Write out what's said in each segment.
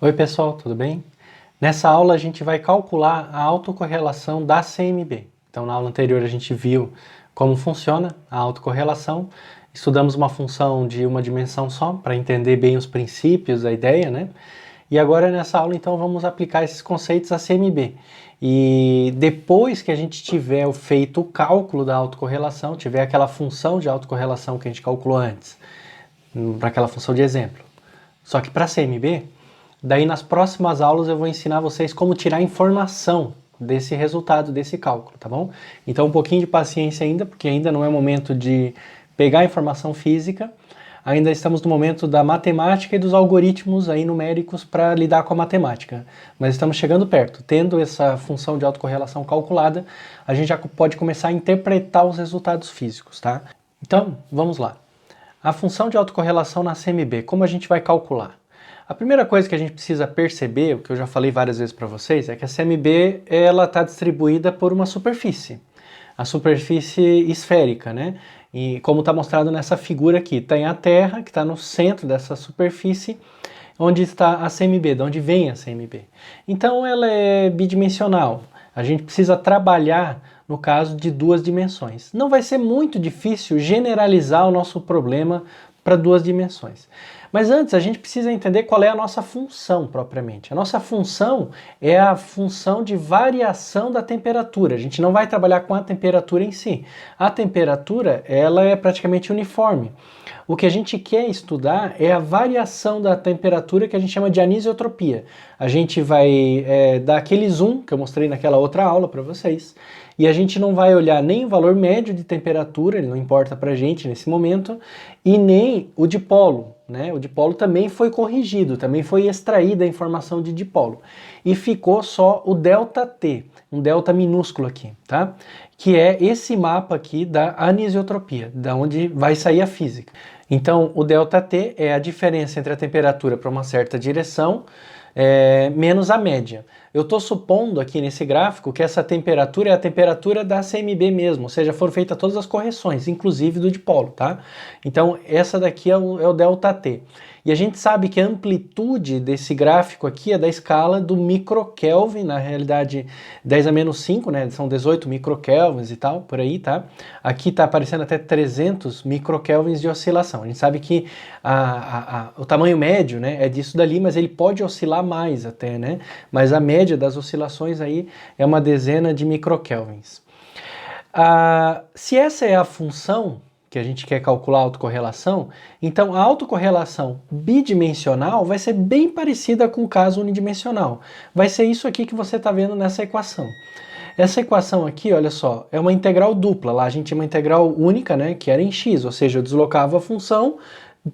Oi pessoal, tudo bem? Nessa aula a gente vai calcular a autocorrelação da CMB. Então na aula anterior a gente viu como funciona a autocorrelação, estudamos uma função de uma dimensão só para entender bem os princípios, a ideia, né? E agora nessa aula então vamos aplicar esses conceitos à CMB. E depois que a gente tiver feito o cálculo da autocorrelação, tiver aquela função de autocorrelação que a gente calculou antes, para aquela função de exemplo. Só que para CMB, daí nas próximas aulas eu vou ensinar vocês como tirar informação desse resultado, desse cálculo, tá bom? Então um pouquinho de paciência ainda, porque ainda não é momento de pegar a informação física, ainda estamos no momento da matemática e dos algoritmos aí numéricos para lidar com a matemática. Mas estamos chegando perto. Tendo essa função de autocorrelação calculada, a gente já pode começar a interpretar os resultados físicos, tá? Então, vamos lá. A função de autocorrelação na CMB, como a gente vai calcular? A primeira coisa que a gente precisa perceber, o que eu já falei várias vezes para vocês, é que a CMB está distribuída por uma superfície. A superfície esférica, né? E como está mostrado nessa figura aqui, tem a Terra, que está no centro dessa superfície, onde está a CMB, de onde vem a CMB. Então ela é bidimensional. A gente precisa trabalhar no caso de duas dimensões. Não vai ser muito difícil generalizar o nosso problema para duas dimensões. Mas antes a gente precisa entender qual é a nossa função propriamente. A nossa função é a função de variação da temperatura. A gente não vai trabalhar com a temperatura em si. A temperatura, ela é praticamente uniforme. O que a gente quer estudar é a variação da temperatura que a gente chama de anisotropia. A gente vai dar aquele zoom que eu mostrei naquela outra aula para vocês, e a gente não vai olhar nem o valor médio de temperatura, ele não importa para a gente nesse momento, e nem o dipolo, né? O dipolo também foi corrigido, também foi extraída a informação de dipolo. E ficou só o ΔT, um delta minúsculo aqui, tá? Que é esse mapa aqui da anisotropia, da onde vai sair a física. Então, o ΔT é a diferença entre a temperatura para uma certa direção menos a média. Eu estou supondo aqui nesse gráfico que essa temperatura é a temperatura da CMB mesmo, ou seja, foram feitas todas as correções, inclusive do dipolo, tá? Então, essa daqui é o ΔT. E a gente sabe que a amplitude desse gráfico aqui é da escala do microkelvin, na realidade 10 a menos 5, né? São 18 microkelvins e tal, por aí, tá? Aqui está aparecendo até 300 microkelvins de oscilação. A gente sabe que o tamanho médio, né, é disso dali, mas ele pode oscilar mais até, né? Mas a média das oscilações aí é uma dezena de microkelvins. Se essa é a função que a gente quer calcular a autocorrelação, então a autocorrelação bidimensional vai ser bem parecida com o caso unidimensional. Vai ser isso aqui que você está vendo nessa equação. Essa equação aqui, olha só, é uma integral dupla. Lá a gente tinha uma integral única, né, que era em x, ou seja, eu deslocava a função,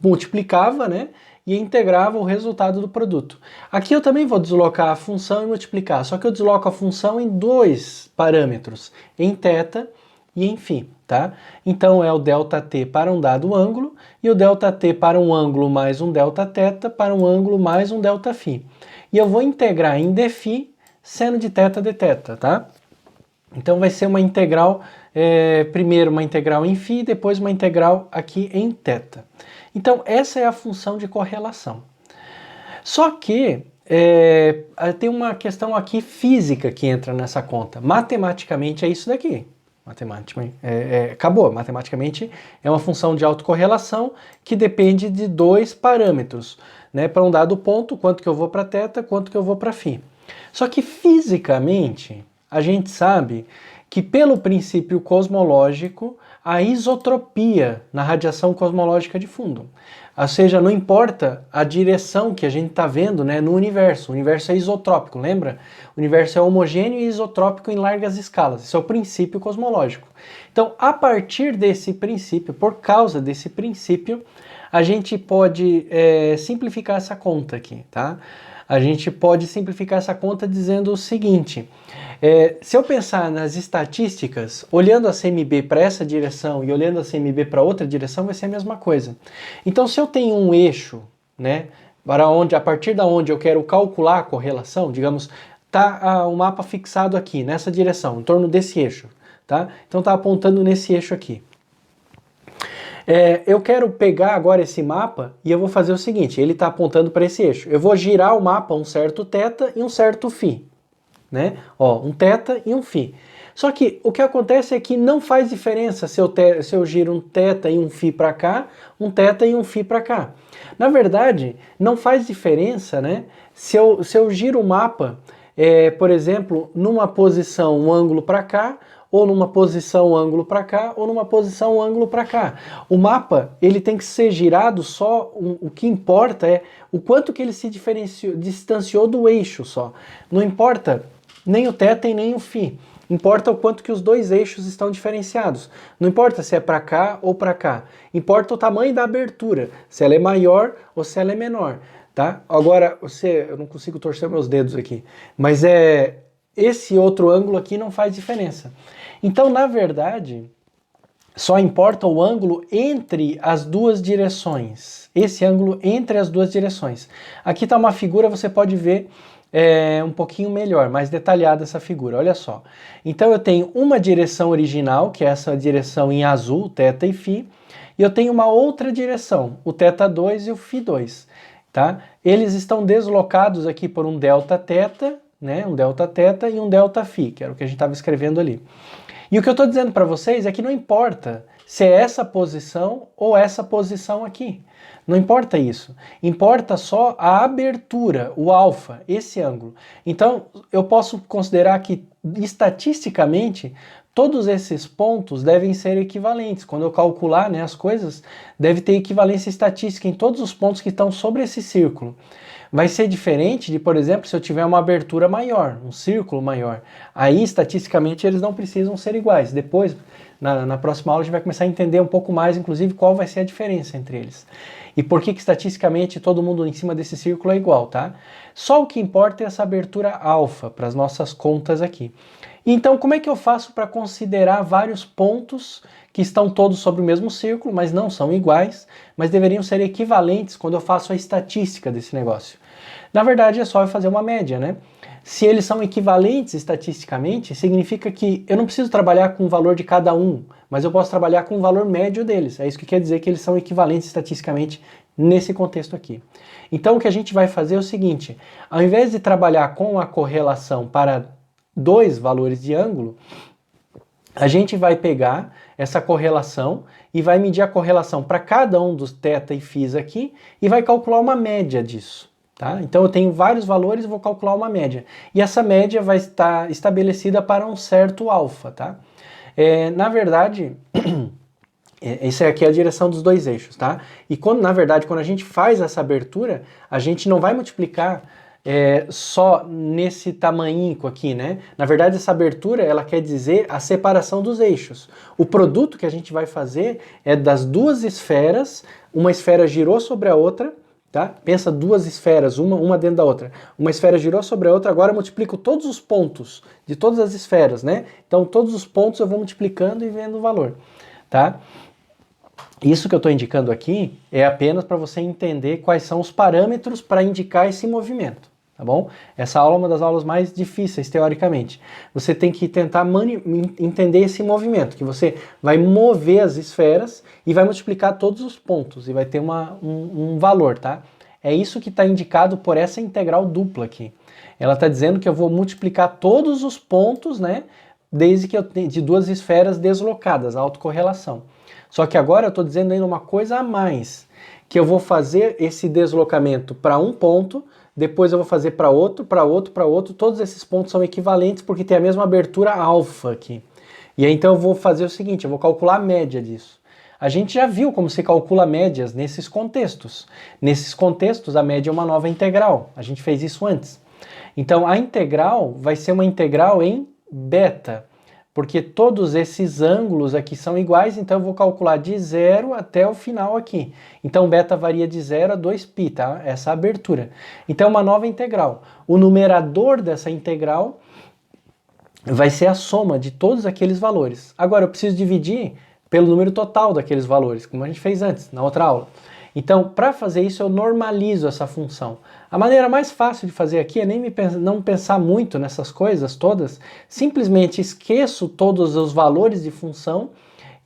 multiplicava, né, e integrava o resultado do produto. Aqui eu também vou deslocar a função e multiplicar, só que eu desloco a função em dois parâmetros, em θ e em φ, tá? Então é o ΔT para um dado ângulo e o ΔT para um ângulo mais um Δθ para um ângulo mais um Δφ. E eu vou integrar em dφ seno de θ dθ, tá? Então vai ser uma integral, primeiro uma integral em φ, depois uma integral aqui em θ. Então essa é a função de correlação. Só que tem uma questão aqui física que entra nessa conta. Matematicamente é isso daqui. Acabou. Matematicamente é uma função de autocorrelação que depende de dois parâmetros, né? Para um dado ponto, quanto que eu vou para θ, quanto que eu vou para φ. Só que fisicamente a gente sabe que pelo princípio cosmológico a isotropia na radiação cosmológica de fundo. Ou seja, não importa a direção que a gente está vendo, né, no universo. O universo é isotrópico, lembra? O universo é homogêneo e isotrópico em largas escalas. Isso é o princípio cosmológico. Então, a partir desse princípio, por causa desse princípio, a gente pode simplificar essa conta aqui, tá? A gente pode simplificar essa conta dizendo o seguinte: se eu pensar nas estatísticas, olhando a CMB para essa direção e olhando a CMB para outra direção, vai ser a mesma coisa. Então, se eu tenho um eixo, né, a partir da onde eu quero calcular a correlação, digamos, tá o mapa fixado aqui, nessa direção, em torno desse eixo, tá? Então, tá apontando nesse eixo aqui. Eu quero pegar agora esse mapa e eu vou fazer o seguinte, ele está apontando para esse eixo. Eu vou girar o mapa um certo θ e um certo φ, né? Ó, um θ e um φ. Só que o que acontece é que não faz diferença se eu giro um θ e um φ para cá, um θ e um φ para cá. Na verdade, não faz diferença, né? Se eu giro o mapa, por exemplo, numa posição um ângulo para cá, ou numa posição um ângulo para cá, ou numa posição um ângulo para cá. O mapa, ele tem que ser girado só, o que importa é o quanto que ele se distanciou do eixo só. Não importa nem o θ e nem o φ. Importa o quanto que os dois eixos estão diferenciados. Não importa se é para cá ou para cá. Importa o tamanho da abertura, se ela é maior ou se ela é menor, tá? Agora, eu não consigo torcer meus dedos aqui, mas esse outro ângulo aqui não faz diferença. Então, na verdade, só importa o ângulo entre as duas direções. Esse ângulo entre as duas direções. Aqui está uma figura, você pode ver um pouquinho melhor, mais detalhada essa figura, olha só. Então eu tenho uma direção original, que é essa direção em azul, θ e φ, e eu tenho uma outra direção, o θ2 e o φ2, tá? Eles estão deslocados aqui por um Δθ, né? Um Δθ e um Δφ, que era o que a gente estava escrevendo ali. E o que eu estou dizendo para vocês é que não importa se é essa posição ou essa posição aqui. Não importa isso. Importa só a abertura, o alfa, esse ângulo. Então, eu posso considerar que, estatisticamente, todos esses pontos devem ser equivalentes. Quando eu calcular, né, as coisas, deve ter equivalência estatística em todos os pontos que estão sobre esse círculo. Vai ser diferente de, por exemplo, se eu tiver uma abertura maior, um círculo maior. Aí, estatisticamente, eles não precisam ser iguais. Depois, na próxima aula, a gente vai começar a entender um pouco mais, inclusive, qual vai ser a diferença entre eles. E por que estatisticamente todo mundo em cima desse círculo é igual, tá? Só o que importa é essa abertura alfa para as nossas contas aqui. Então, como é que eu faço para considerar vários pontos que estão todos sobre o mesmo círculo, mas não são iguais, mas deveriam ser equivalentes quando eu faço a estatística desse negócio? Na verdade, é só eu fazer uma média, né? Se eles são equivalentes estatisticamente, significa que eu não preciso trabalhar com o valor de cada um, mas eu posso trabalhar com o valor médio deles. É isso que quer dizer que eles são equivalentes estatisticamente nesse contexto aqui. Então o que a gente vai fazer é o seguinte, ao invés de trabalhar com a correlação para dois valores de ângulo, a gente vai pegar essa correlação e vai medir a correlação para cada um dos θ e φ aqui e vai calcular uma média disso. Tá? Então eu tenho vários valores e vou calcular uma média. E essa média vai estar estabelecida para um certo alfa. Tá? Na verdade, essa aqui é a direção dos dois eixos. Tá? E na verdade, quando a gente faz essa abertura, a gente não vai multiplicar só nesse tamanhico aqui, né? Na verdade, essa abertura, ela quer dizer a separação dos eixos. O produto que a gente vai fazer é das duas esferas, uma esfera girou sobre a outra, tá? Pensa duas esferas, uma dentro da outra. Uma esfera girou sobre a outra, agora eu multiplico todos os pontos de todas as esferas, né? Então todos os pontos eu vou multiplicando e vendo o valor, tá? Isso que eu estou indicando aqui é apenas para você entender quais são os parâmetros para indicar esse movimento, tá bom? Essa aula é uma das aulas mais difíceis, teoricamente. Você tem que tentar entender esse movimento, que você vai mover as esferas e vai multiplicar todos os pontos e vai ter um valor, tá? É isso que está indicado por essa integral dupla aqui. Ela está dizendo que eu vou multiplicar todos os pontos, né? Desde que eu tenha de duas esferas deslocadas, a autocorrelação. Só que agora eu estou dizendo ainda uma coisa a mais, que eu vou fazer esse deslocamento para um ponto, depois eu vou fazer para outro, para outro, para outro, todos esses pontos são equivalentes porque tem a mesma abertura alfa aqui. E aí então eu vou fazer o seguinte, eu vou calcular a média disso. A gente já viu como se calcula médias nesses contextos. Nesses contextos a média é uma nova integral, a gente fez isso antes. Então a integral vai ser uma integral em beta, porque todos esses ângulos aqui são iguais, então eu vou calcular de 0 até o final aqui. Então beta varia de 0 a 2π, tá? Essa abertura. Então é uma nova integral. O numerador dessa integral vai ser a soma de todos aqueles valores. Agora eu preciso dividir pelo número total daqueles valores, como a gente fez antes, na outra aula. Então, para fazer isso, eu normalizo essa função. A maneira mais fácil de fazer aqui é não pensar muito nessas coisas todas, simplesmente esqueço todos os valores de função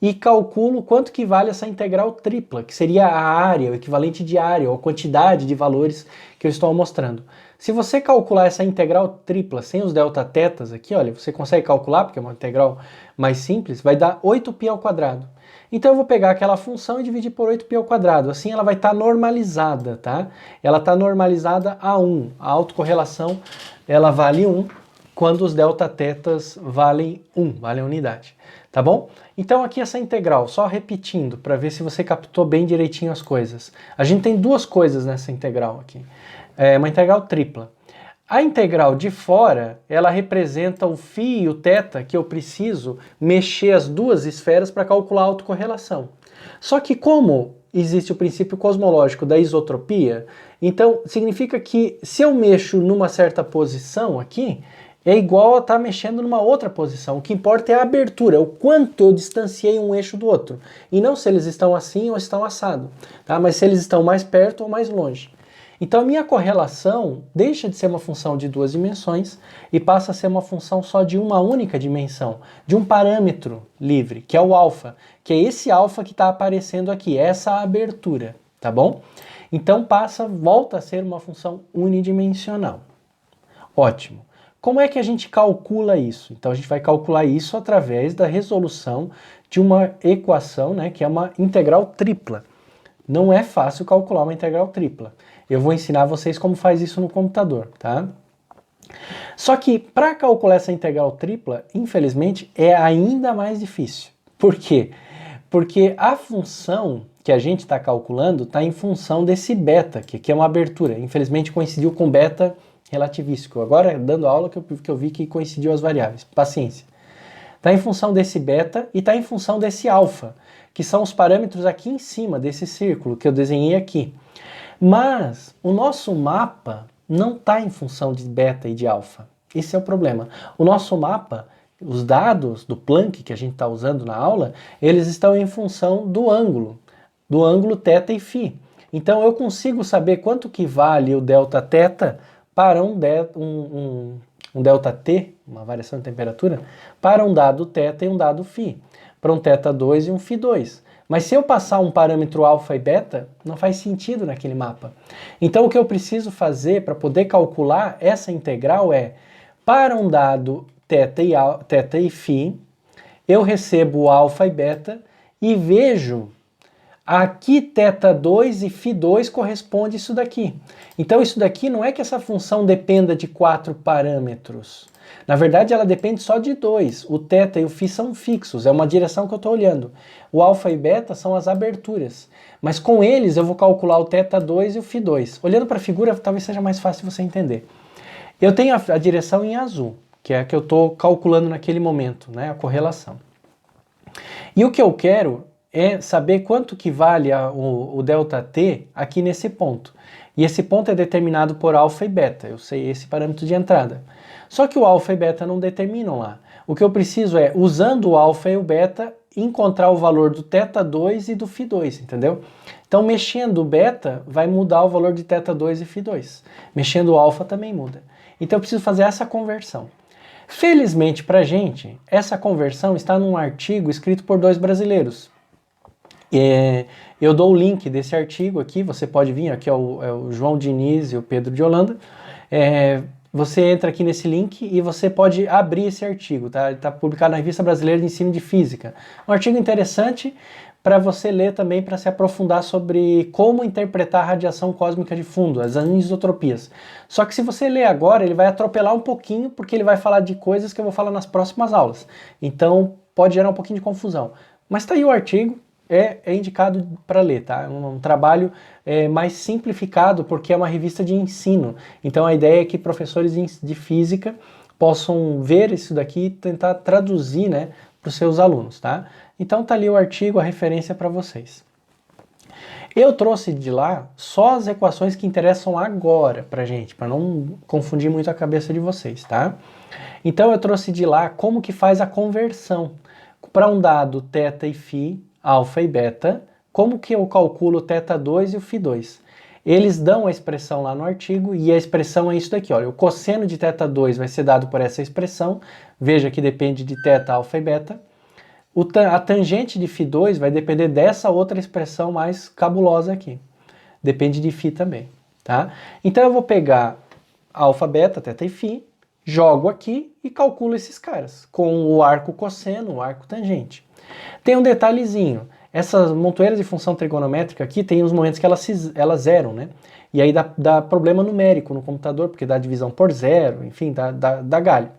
e calculo quanto que vale essa integral tripla, que seria a área, o equivalente de área, ou a quantidade de valores que eu estou mostrando. Se você calcular essa integral tripla sem os delta tetas aqui, olha, você consegue calcular, porque é uma integral mais simples, vai dar 8π ao quadrado. Então eu vou pegar aquela função e dividir por 8π ao quadrado. Assim ela vai estar normalizada, tá? Ela está normalizada a 1. A autocorrelação, ela vale 1 quando os delta tetas valem 1, valem unidade. Tá bom? Então aqui essa integral, só repetindo, para ver se você captou bem direitinho as coisas. A gente tem duas coisas nessa integral aqui. É uma integral tripla. A integral de fora, ela representa o φ e o θ que eu preciso mexer as duas esferas para calcular a autocorrelação. Só que como existe o princípio cosmológico da isotropia, então significa que se eu mexo numa certa posição aqui, é igual a estar mexendo numa outra posição. O que importa é a abertura, o quanto eu distanciei um eixo do outro. E não se eles estão assim ou estão assado, tá? Mas se eles estão mais perto ou mais longe. Então a minha correlação deixa de ser uma função de duas dimensões e passa a ser uma função só de uma única dimensão, de um parâmetro livre, que é o alfa, que é esse alfa que está aparecendo aqui, essa abertura, tá bom? Então volta a ser uma função unidimensional. Ótimo. Como é que a gente calcula isso? Então a gente vai calcular isso através da resolução de uma equação, né, que é uma integral tripla. Não é fácil calcular uma integral tripla. Eu vou ensinar vocês como faz isso no computador, tá? Só que para calcular essa integral tripla, infelizmente, é ainda mais difícil. Por quê? Porque a função que a gente está calculando está em função desse beta, que aqui é uma abertura. Infelizmente coincidiu com beta relativístico. Agora, dando aula, que eu vi que coincidiu as variáveis. Paciência. Está em função desse beta e está em função desse alfa, que são os parâmetros aqui em cima desse círculo que eu desenhei aqui. Mas o nosso mapa não está em função de beta e de alfa. Esse é o problema. O nosso mapa, os dados do Planck que a gente está usando na aula, eles estão em função do ângulo θ e φ. Então eu consigo saber quanto que vale o delta θ para um delta t, uma variação de temperatura, para um dado θ e um dado φ, para um θ2 e um φ2. Mas se eu passar um parâmetro alfa e beta, não faz sentido naquele mapa. Então o que eu preciso fazer para poder calcular essa integral é, para um dado θ e φ, eu recebo alfa e beta e vejo aqui θ2 e φ2 corresponde isso daqui. Então isso daqui não é que essa função dependa de 4 parâmetros. Na verdade ela depende só de 2. O θ e o φ são fixos, é uma direção que eu estou olhando. O alfa e beta são as aberturas. Mas com eles eu vou calcular o θ2 e o φ2. Olhando para a figura talvez seja mais fácil você entender. Eu tenho a direção em azul, que é a que eu estou calculando naquele momento, né, a correlação. E o que eu quero é saber quanto que vale o ΔT aqui nesse ponto. E esse ponto é determinado por alfa e beta, eu sei esse parâmetro de entrada. Só que o alfa e beta não determinam lá. O que eu preciso é, usando o alfa e o beta, encontrar o valor do θ2 e do φ2, entendeu? Então, mexendo o beta, vai mudar o valor de θ2 e φ2. Mexendo o alfa também muda. Então, eu preciso fazer essa conversão. Felizmente pra gente, essa conversão está num artigo escrito por 2 brasileiros. Eu dou o link desse artigo aqui, você pode vir, aqui é o João Diniz e o Pedro de Holanda. Você entra aqui nesse link e você pode abrir esse artigo, tá? Ele está publicado na Revista Brasileira de Ensino de Física. Um artigo interessante para você ler também, para se aprofundar sobre como interpretar a radiação cósmica de fundo, as anisotropias. Só que se você ler agora, ele vai atropelar um pouquinho, porque ele vai falar de coisas que eu vou falar nas próximas aulas. Então pode gerar um pouquinho de confusão. Mas tá aí o artigo. É indicado para ler, tá? É um trabalho mais simplificado, porque é uma revista de ensino. Então a ideia é que professores de física possam ver isso daqui e tentar traduzir, né, para os seus alunos, tá? Então tá ali o artigo, a referência para vocês. Eu trouxe de lá só as equações que interessam agora pra gente, para não confundir muito a cabeça de vocês, tá? Então eu trouxe de lá como que faz a conversão para um dado θ e φ, alfa e beta, como que eu calculo o θ2 e o φ2. Eles dão a expressão lá no artigo e a expressão é isso daqui, olha, o cosseno de θ2 vai ser dado por essa expressão, veja que depende de θ, alfa e beta, A tangente de φ2 vai depender dessa outra expressão mais cabulosa aqui. Depende de φ também, tá? Então eu vou pegar alfa, beta, teta e φ, jogo aqui e calculo esses caras, com o arco cosseno, o arco tangente. Tem um detalhezinho, essas montoeiras de função trigonométrica aqui tem uns momentos que elas zeram, né? E aí dá problema numérico no computador, porque dá divisão por zero, enfim, dá galho.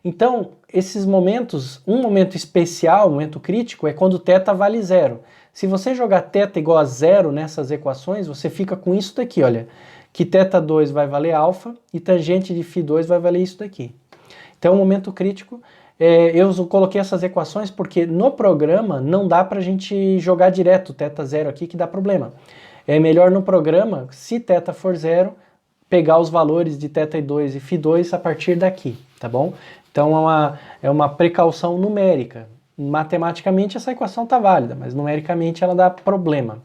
Então, esses momentos, um momento especial, um momento crítico, é quando θ vale zero. Se você jogar θ igual a zero nessas equações, você fica com isso daqui, olha, que θ2 vai valer alfa e tangente de φ2 vai valer isso daqui. Então, o momento crítico, eu coloquei essas equações porque no programa não dá pra gente jogar direto θ0 aqui que dá problema. É melhor no programa, se θ for zero, pegar os valores de θ2 e φ2 a partir daqui, tá bom? Então é uma precaução numérica. Matematicamente essa equação está válida, mas numericamente ela dá problema.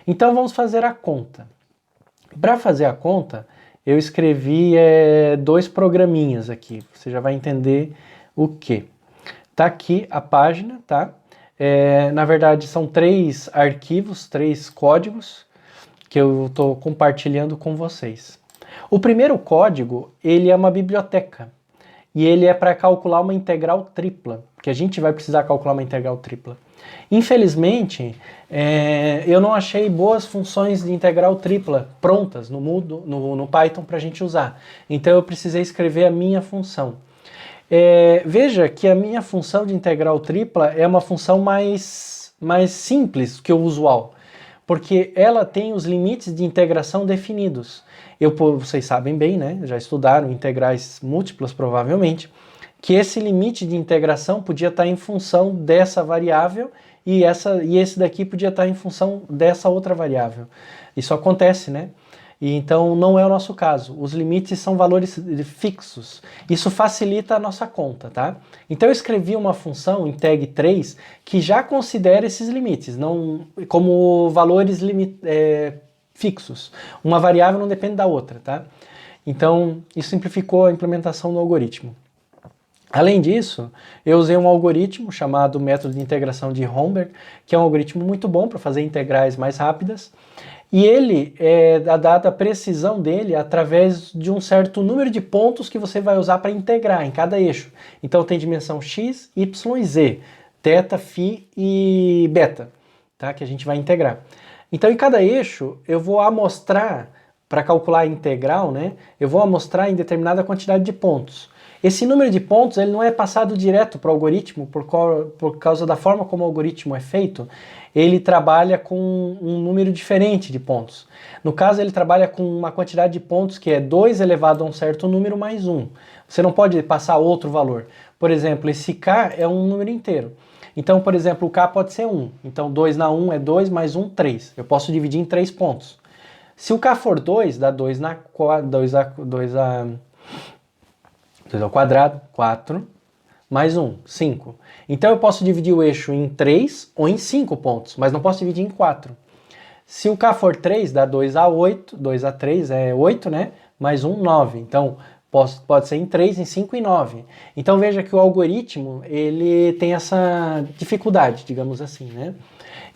Então vamos fazer a conta. Para fazer a conta, eu escrevi dois programinhas aqui. Você já vai entender o que. Tá aqui a página, tá? Na verdade são 3 arquivos, 3 códigos que eu estou compartilhando com vocês. O primeiro código, ele é uma biblioteca. E ele é para calcular uma integral tripla, que a gente vai precisar calcular uma integral tripla. Infelizmente, eu não achei boas funções de integral tripla prontas no Python para a gente usar. Então eu precisei escrever a minha função. Veja que a minha função de integral tripla é uma função mais simples que o usual, porque ela tem os limites de integração definidos. Vocês sabem bem, né? Já estudaram integrais múltiplas provavelmente, que esse limite de integração podia estar em função dessa variável e esse daqui podia estar em função dessa outra variável. Isso acontece, né? E então não é o nosso caso. Os limites são valores fixos. Isso facilita a nossa conta, tá? Então eu escrevi uma função, integ3, que já considera esses limites, não como valores fixos. Uma variável não depende da outra, tá? Então isso simplificou a implementação do algoritmo. Além disso, eu usei um algoritmo chamado método de integração de Romberg, que é um algoritmo muito bom para fazer integrais mais rápidas. E ele é dada a precisão dele através de um certo número de pontos que você vai usar para integrar em cada eixo. Então tem dimensão x, y e z, θ, φ e beta, tá? Que a gente vai integrar. Então em cada eixo eu vou amostrar, para calcular a integral, né? Eu vou amostrar em determinada quantidade de pontos. Esse número de pontos ele não é passado direto para o algoritmo por causa da forma como o algoritmo é feito. Ele trabalha com um número diferente de pontos. No caso, ele trabalha com uma quantidade de pontos que é 2 elevado a um certo número mais 1. Você não pode passar outro valor. Por exemplo, esse k é um número inteiro. Então, por exemplo, o k pode ser 1. Então, 2 na 1 é 2, mais 1, 3. Eu posso dividir em 3 pontos. Se o k for 2, dá 2 ao quadrado, 4, mais 1, 5. Então eu posso dividir o eixo em 3 ou em 5 pontos, mas não posso dividir em 4. Se o k for 3, dá 2 a 8, 2 a 3 é 8, né? Mais 1, 9. Então pode ser em 3, em 5 e 9. Então veja que o algoritmo ele tem essa dificuldade, digamos assim, né?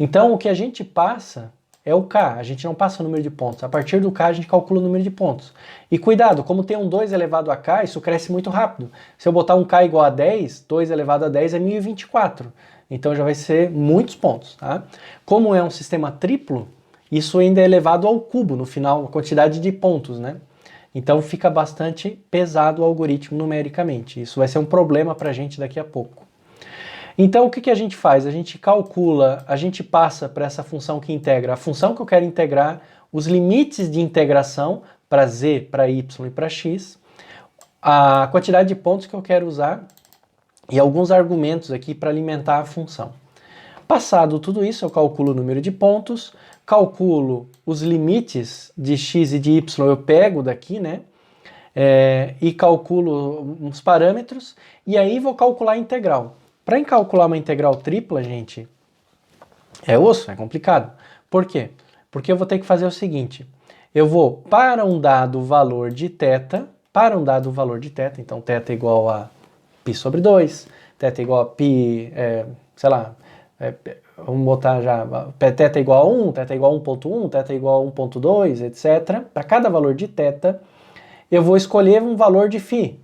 Então o que a gente passa é o k, a gente não passa o número de pontos. A partir do k a gente calcula o número de pontos. E cuidado, como tem um 2 elevado a k, isso cresce muito rápido. Se eu botar um k igual a 10, 2 elevado a 10 é 1024. Então já vai ser muitos pontos, tá? Como é um sistema triplo, isso ainda é elevado ao cubo no final, a quantidade de pontos, né? Então fica bastante pesado o algoritmo numericamente. Isso vai ser um problema para a gente daqui a pouco. Então o que a gente faz? A gente calcula, a gente passa para essa função que integra a função que eu quero integrar, os limites de integração para z, para y e para x, a quantidade de pontos que eu quero usar e alguns argumentos aqui para alimentar a função. Passado tudo isso, eu calculo o número de pontos, calculo os limites de x e de y, eu pego daqui, né? E calculo uns parâmetros e aí vou calcular a integral. Para calcular uma integral tripla, gente, é osso, é complicado. Por quê? Porque eu vou ter que fazer o seguinte, eu vou, para um dado valor de θ, então θ igual a π sobre 2, θ igual a π, sei lá, vamos botar já, θ igual a 1, θ igual a 1.1, θ igual a 1.2, etc. Para cada valor de θ, eu vou escolher um valor de φ.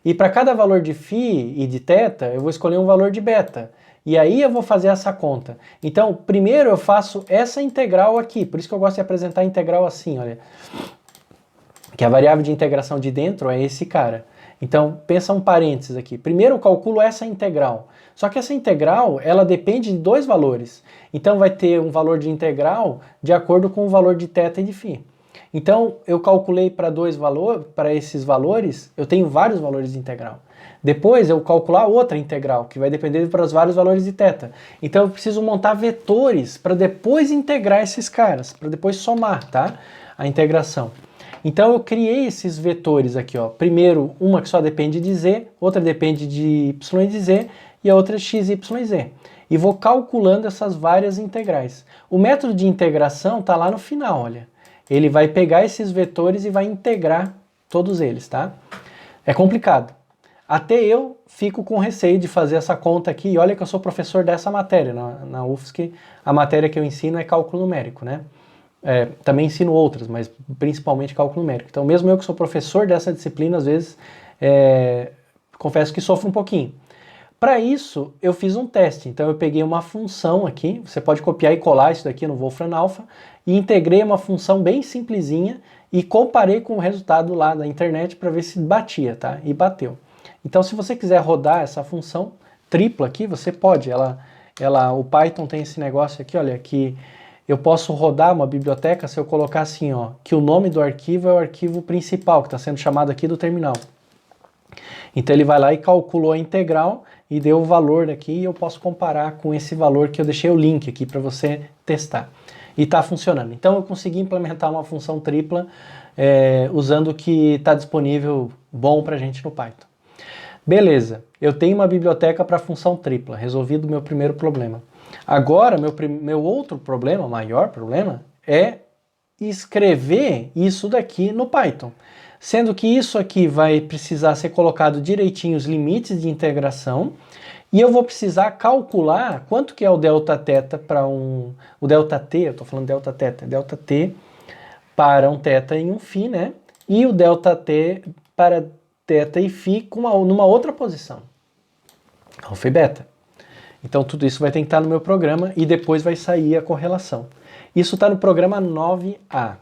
E para cada valor de φ e de θ, eu vou escolher um valor de beta. E aí eu vou fazer essa conta. Então, primeiro eu faço essa integral aqui, por isso que eu gosto de apresentar a integral assim, olha. Que a variável de integração de dentro é esse cara. Então, pensa um parênteses aqui. Primeiro eu calculo essa integral. Só que essa integral, ela depende de dois valores. Então vai ter um valor de integral de acordo com o valor de θ e de φ. Então, eu calculei para esses valores, eu tenho vários valores de integral. Depois eu calcular outra integral, que vai depender para os vários valores de θ. Então eu preciso montar vetores para depois integrar esses caras, para depois somar, tá? A integração. Então eu criei esses vetores aqui, ó. Primeiro, uma que só depende de z, outra depende de y e de z, e a outra x, y e z. E vou calculando essas várias integrais. O método de integração está lá no final, olha. Ele vai pegar esses vetores e vai integrar todos eles, tá? É complicado. Até eu fico com receio de fazer essa conta aqui, e olha que eu sou professor dessa matéria, na UFSC, a matéria que eu ensino é cálculo numérico, né? Também ensino outras, mas principalmente cálculo numérico. Então, mesmo eu que sou professor dessa disciplina, às vezes, confesso que sofro um pouquinho. Para isso, eu fiz um teste. Então, eu peguei uma função aqui, você pode copiar e colar isso daqui no Wolfram Alpha, e integrei uma função bem simplesinha e comparei com o resultado lá da internet para ver se batia, tá? E bateu. Então, se você quiser rodar essa função tripla aqui, você pode. O Python tem esse negócio aqui, olha, que eu posso rodar uma biblioteca se eu colocar assim, ó, que o nome do arquivo é o arquivo principal, que está sendo chamado aqui do terminal. Então ele vai lá e calculou a integral e deu o valor aqui e eu posso comparar com esse valor que eu deixei o link aqui para você testar. E está funcionando. Então eu consegui implementar uma função tripla usando o que está disponível bom para a gente no Python. Beleza, eu tenho uma biblioteca para função tripla, resolvido o meu primeiro problema. Agora, meu outro problema, maior problema, é escrever isso daqui no Python. Sendo que isso aqui vai precisar ser colocado direitinho os limites de integração e eu vou precisar calcular quanto que é o delta-θ para o delta-t, eu estou falando delta-θ, delta-t para um θ e um φ, né? E o delta-t para θ e φ numa outra posição, alfa e beta. Então tudo isso vai ter que estar no meu programa e depois vai sair a correlação. Isso está no programa 9A.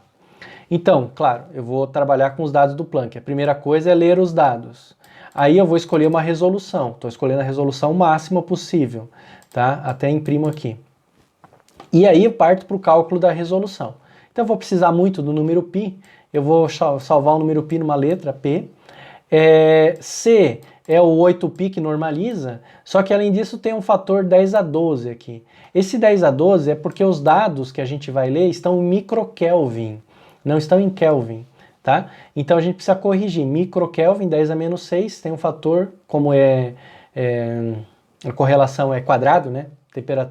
Então, claro, eu vou trabalhar com os dados do Planck. A primeira coisa é ler os dados. Aí eu vou escolher uma resolução. Estou escolhendo a resolução máxima possível, tá? Até imprimo aqui. E aí eu parto para o cálculo da resolução. Então eu vou precisar muito do número π. Eu vou salvar o número π numa letra P. C é o 8π que normaliza, só que além disso tem um fator 10 a 12 aqui. Esse 10 a 12 é porque os dados que a gente vai ler estão em microkelvin, não estão em Kelvin, tá? Então a gente precisa corrigir. Microkelvin, 10 a menos 6, tem um fator, como a correlação é quadrado, né?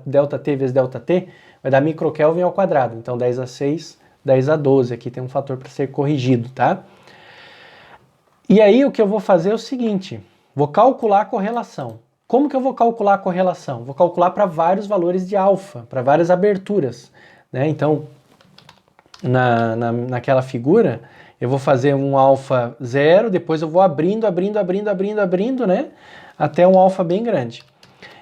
Delta-t vezes delta-t, vai dar microkelvin ao quadrado. Então 10 a 6, 10 a 12, aqui tem um fator para ser corrigido, tá? E aí o que eu vou fazer é o seguinte, vou calcular a correlação. Como que eu vou calcular a correlação? Vou calcular para vários valores de alfa, para várias aberturas, né? Então, naquela figura, eu vou fazer um alfa 0, depois eu vou abrindo, né? Até um alfa bem grande.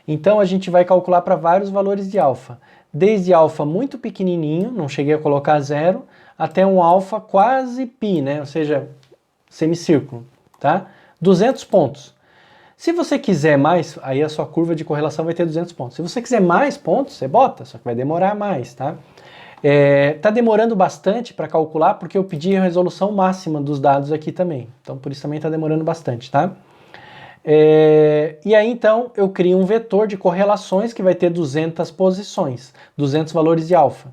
Então a gente vai calcular para vários valores de alfa. Desde alfa muito pequenininho, não cheguei a colocar 0, até um alfa quase π, né? Ou seja, semicírculo, tá? 200 pontos. Se você quiser mais, aí a sua curva de correlação vai ter 200 pontos. Se você quiser mais pontos, você bota, só que vai demorar mais, tá? Tá demorando bastante para calcular porque eu pedi a resolução máxima dos dados aqui também. Então, por isso também está demorando bastante, tá? E aí, então, eu crio um vetor de correlações que vai ter 200 posições, 200 valores de alfa.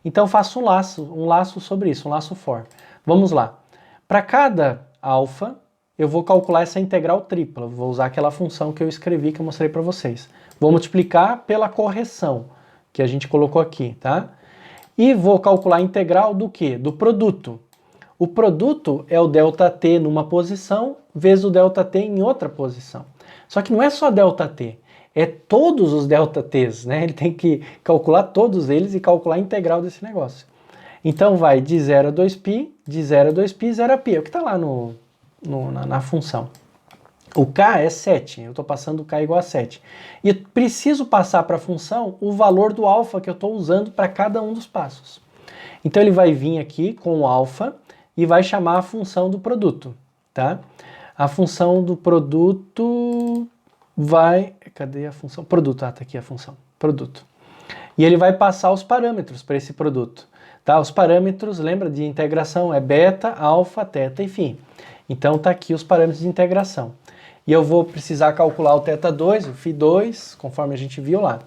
Então, faço um laço sobre isso, um laço for. Vamos lá. Para cada alfa, eu vou calcular essa integral tripla. Vou usar aquela função que eu escrevi, que eu mostrei para vocês. Vou multiplicar pela correção que a gente colocou aqui, tá? E vou calcular a integral do quê? Do produto. O produto é o ΔT numa posição vezes o ΔT em outra posição. Só que não é só ΔT, é todos os ΔTs, né? Ele tem que calcular todos eles e calcular a integral desse negócio. Então vai de 0 a 2π, de 0 a 2π, 0 a π, é o que está lá na função. O k é 7, eu estou passando o k igual a 7. E preciso passar para a função o valor do alfa que eu estou usando para cada um dos passos. Então ele vai vir aqui com o alfa e vai chamar a função do produto, tá? A função do produto vai... Cadê a função? Produto, tá aqui a função, produto. E ele vai passar os parâmetros para esse produto, tá? Os parâmetros, lembra de integração, é beta, alfa, teta e φ. Então tá aqui os parâmetros de integração. E eu vou precisar calcular o θ2, o φ2, conforme a gente viu lá.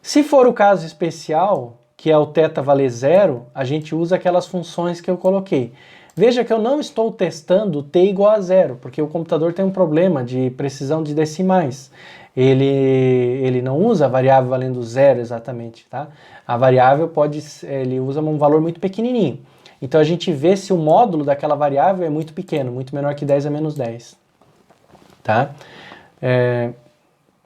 Se for o caso especial, que é o θ valer 0, a gente usa aquelas funções que eu coloquei. Veja que eu não estou testando t igual a 0, porque o computador tem um problema de precisão de decimais. Ele não usa a variável valendo 0 exatamente, tá? A variável ele usa um valor muito pequenininho. Então a gente vê se o módulo daquela variável é muito pequeno, muito menor que 10 a menos 10. Tá?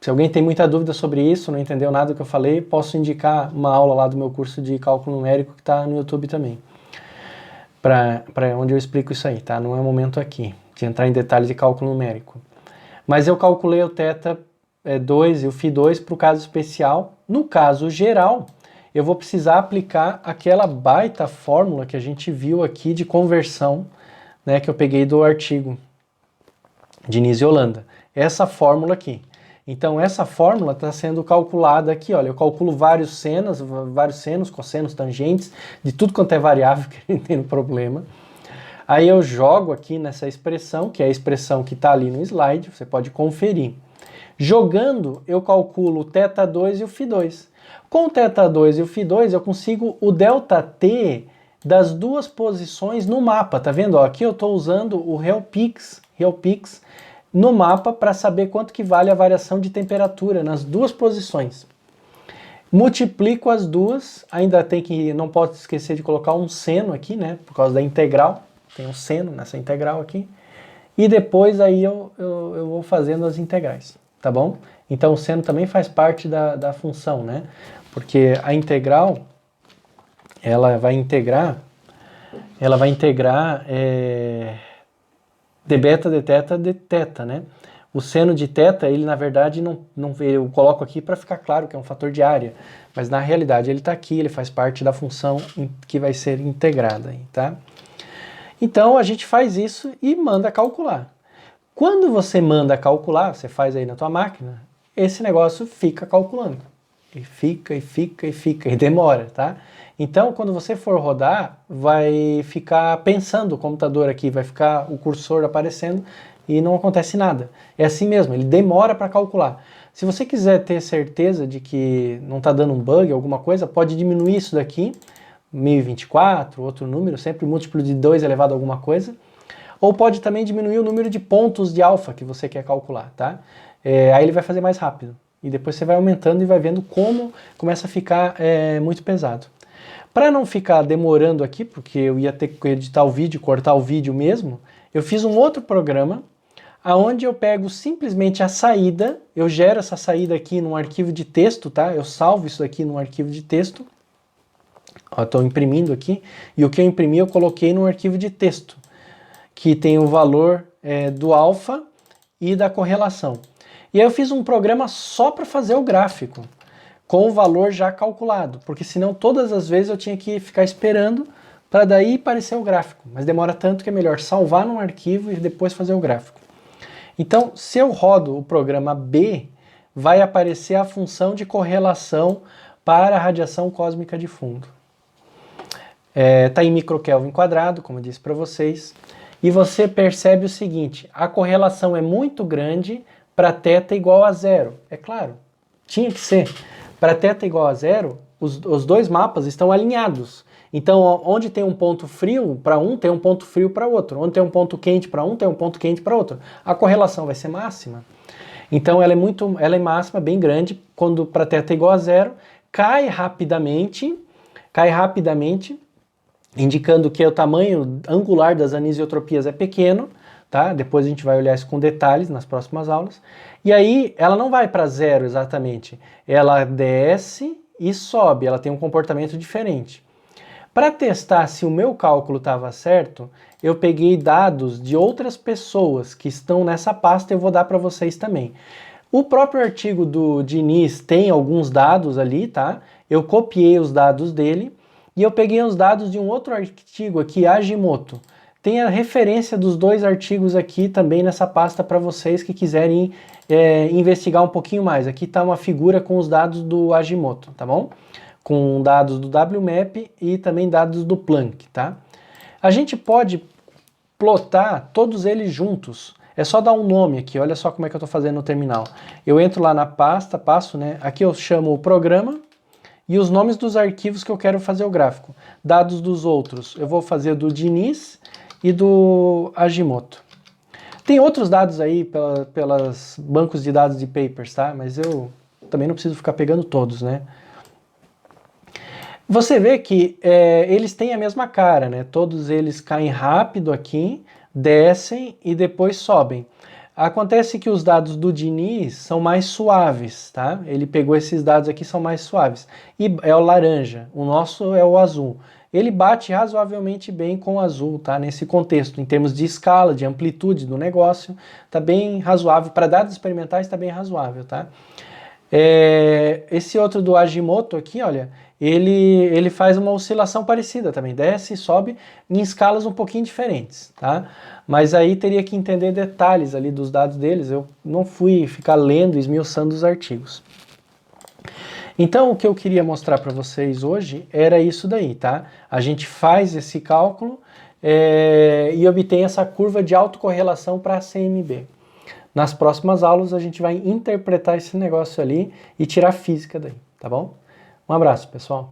Se alguém tem muita dúvida sobre isso, não entendeu nada do que eu falei, posso indicar uma aula lá do meu curso de cálculo numérico que está no YouTube também, para onde eu explico isso aí, tá? Não é o momento aqui de entrar em detalhes de cálculo numérico. Mas eu calculei o θ2 e o φ2 para o caso especial. No caso geral, eu vou precisar aplicar aquela baita fórmula que a gente viu aqui de conversão, né, que eu peguei do artigo de Nise e Holanda. Essa fórmula aqui. Então essa fórmula está sendo calculada aqui, olha, eu calculo vários senos, cossenos, tangentes, de tudo quanto é variável que a gente tem no problema. Aí eu jogo aqui nessa expressão, que é a expressão que está ali no slide, você pode conferir. Jogando, eu calculo o θ2 e o φ2. Com o θ2 e o φ2, eu consigo o ΔT das duas posições no mapa, tá vendo? Ó, aqui eu estou usando o RealPix no mapa para saber quanto que vale a variação de temperatura nas duas posições. Multiplico as duas, ainda não posso esquecer de colocar um seno aqui, né? Por causa da integral, tem um seno nessa integral aqui. E depois aí eu vou fazendo as integrais, tá bom? Então o seno também faz parte da função, né? Porque a integral, ela vai integrar d beta, d teta, d teta, né? O seno de teta, ele na verdade, eu coloco aqui para ficar claro que é um fator de área, mas na realidade ele está aqui, ele faz parte da função que vai ser integrada, tá? Então a gente faz isso e manda calcular. Quando você manda calcular, você faz aí na tua máquina, esse negócio fica calculando. E fica, e demora, tá? Então, quando você for rodar, vai ficar pensando o computador aqui, vai ficar o cursor aparecendo e não acontece nada. É assim mesmo, ele demora para calcular. Se você quiser ter certeza de que não está dando um bug, alguma coisa, pode diminuir isso daqui, 1024, outro número, sempre múltiplo de 2 elevado a alguma coisa, ou pode também diminuir o número de pontos de alfa que você quer calcular, tá? Aí ele vai fazer mais rápido. E depois você vai aumentando e vai vendo como começa a ficar muito pesado. Para não ficar demorando aqui, porque eu ia ter que editar o vídeo, cortar o vídeo mesmo, eu fiz um outro programa, onde eu pego simplesmente a saída, eu gero essa saída aqui num arquivo de texto, tá? Eu salvo isso aqui num arquivo de texto. Estou imprimindo aqui, e o que eu imprimi eu coloquei num arquivo de texto, que tem o valor do alfa e da correlação. E aí eu fiz um programa só para fazer o gráfico, com o valor já calculado, porque senão todas as vezes eu tinha que ficar esperando para daí aparecer o gráfico, mas demora tanto que é melhor salvar num arquivo e depois fazer o gráfico. Então, se eu rodo o programa B, vai aparecer a função de correlação para a radiação cósmica de fundo. Está em microkelvin quadrado, como eu disse para vocês, e você percebe o seguinte, a correlação é muito grande para θ igual a 0. É claro, tinha que ser. Para θ igual a 0, os dois mapas estão alinhados. Então, onde tem um ponto frio para um, tem um ponto frio para outro. Onde tem um ponto quente para um, tem um ponto quente para outro. A correlação vai ser máxima. Então, ela é máxima, bem grande, quando para θ igual a 0, cai rapidamente, indicando que o tamanho angular das anisotropias é pequeno, tá? Depois a gente vai olhar isso com detalhes nas próximas aulas. E aí ela não vai para zero exatamente, ela desce e sobe, ela tem um comportamento diferente. Para testar se o meu cálculo estava certo, eu peguei dados de outras pessoas que estão nessa pasta e eu vou dar para vocês também. O próprio artigo do Diniz tem alguns dados ali, tá? Eu copiei os dados dele e eu peguei os dados de um outro artigo aqui, Agimoto. Tem a referência dos dois artigos aqui também nessa pasta para vocês que quiserem investigar um pouquinho mais. Aqui está uma figura com os dados do Agimoto, tá bom? Com dados do WMAP e também dados do Planck, tá? A gente pode plotar todos eles juntos. É só dar um nome aqui, olha só como é que eu estou fazendo no terminal. Eu entro lá na pasta, passo, né? Aqui eu chamo o programa e os nomes dos arquivos que eu quero fazer o gráfico. Dados dos outros, eu vou fazer do Diniz e do Agimoto. Tem outros dados aí pelas bancos de dados de papers, tá? Mas eu também não preciso ficar pegando todos, né? Você vê que eles têm a mesma cara, né? Todos eles caem rápido aqui, descem e depois sobem. Acontece que os dados do Diniz são mais suaves, tá? Ele pegou esses dados aqui, são mais suaves. E é o laranja, o nosso é o azul. Ele bate razoavelmente bem com o azul, tá? Nesse contexto, em termos de escala, de amplitude do negócio, tá bem razoável. Para dados experimentais, tá bem razoável, tá? Esse outro do Agimoto aqui, olha, ele faz uma oscilação parecida também, desce e sobe em escalas um pouquinho diferentes, tá? Mas aí teria que entender detalhes ali dos dados deles, eu não fui ficar lendo, esmiuçando os artigos. Então o que eu queria mostrar para vocês hoje era isso daí, tá? A gente faz esse cálculo e obtém essa curva de autocorrelação para a CMB. Nas próximas aulas a gente vai interpretar esse negócio ali e tirar física daí, tá bom? Um abraço, pessoal!